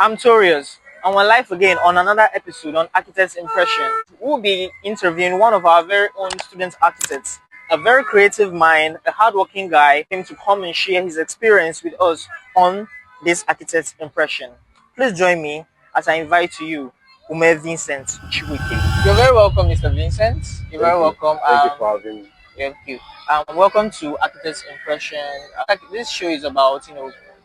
I'm Torius, and we're live again on another episode on Architect's Impression. We'll be interviewing one of our very own student architects, a very creative mind, a hardworking guy, came to come and share his experience with us on this Architect's Impression. Please join me as I invite to you Ume Vincent Chiwike. You're very welcome, Mr. Vincent. You're very welcome. Thank you for having me. Thank you. Welcome to Architect's Impression. This show is about,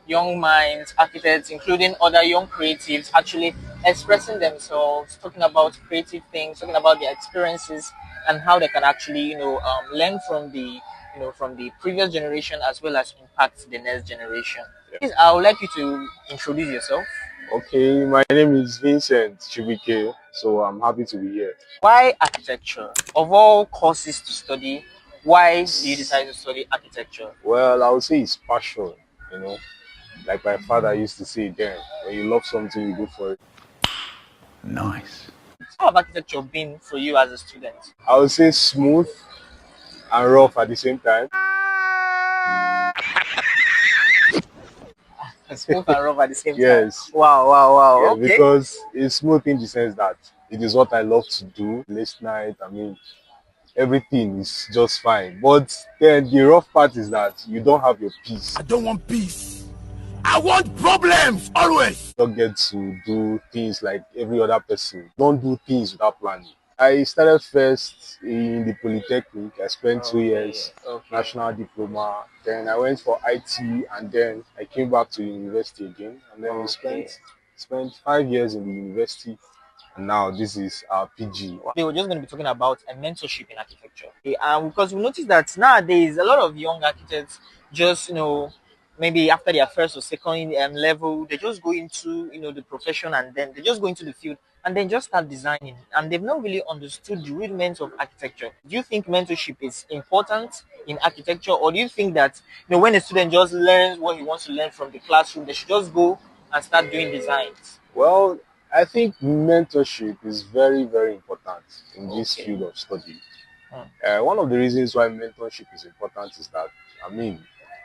young minds, architects, including other young creatives, actually expressing themselves, talking about creative things, talking about their experiences and how they can actually, learn from the previous generation as well as impact the next generation. Please, I would like you to introduce yourself. Okay, my name is Vincent Chiwike, so I'm happy to be here. Why architecture? Of all courses to study, why did you decide to study architecture? Well, I would say it's passion, you know. Like my father used to say then, when you love something, you go for it. Nice. How have architecture been for you as a student? I would say smooth and rough at the same time. Smooth and rough at the same time. Yes. Wow. Yeah, Okay. because it's smooth in the sense that it is what I love to do. Last night, everything is just fine. But then the rough part is that you don't have your peace. I don't want peace. I want problems always. Don't get to do things like every other person. Don't do things without planning. I started first in the Polytechnic. I spent 2 years, national diploma. Then I went for IT, and then I came back to university again. And then we spent 5 years in the university. And now this is our PG. They were just going to be talking about a mentorship in architecture. Okay, because we noticed that nowadays a lot of young architects just, maybe after their first or second level, they just go into, the profession, and then they just go into the field and then just start designing. And they've not really understood the rudiments of architecture. Do you think mentorship is important in architecture, or do you think that, when a student just learns what he wants to learn from the classroom, they should just go and start doing designs? Well, I think mentorship is very, very important in this field of study. One of the reasons why mentorship is important is that,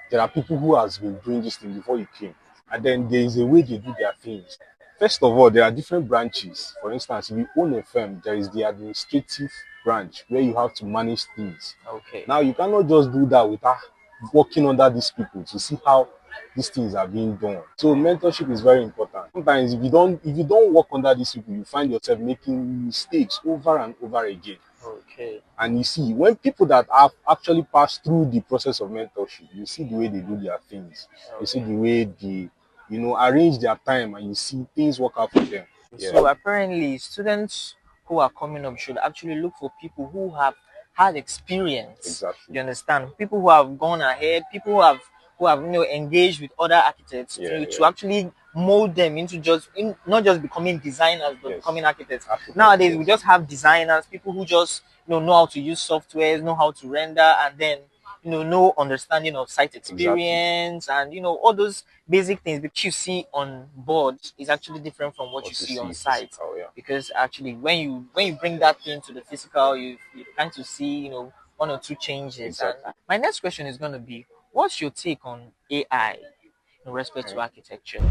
there are people who has been doing this thing before you came, and then there is a way they do their things. First of all, there are different branches. For instance, if you own a firm, there is the administrative branch where you have to manage things. Okay. Now, you cannot just do that without working under these people to see how these things are being done. So mentorship is very important. Sometimes if you don't work under these people, you find yourself making mistakes over and over again. Okay. And you see, when people that have actually passed through the process of mentorship, you see the way they do their things. You see the way they, arrange their time, and you see things work out for them. So apparently, students who are coming up should actually look for people who have had experience. Exactly. You understand? People who have gone ahead, people who have engaged with other architects to actually mold them into not just becoming designers but becoming architects. Nowadays we just have designers, people who just know how to use softwares, know how to render, and then no understanding of site experience and all those basic things which you see on board is actually different from what you see on site. Physical, Because actually when you bring that thing to the physical, you kind to see one or two changes. Exactly. And my next question is going to be, what's your take on AI in respect to architecture?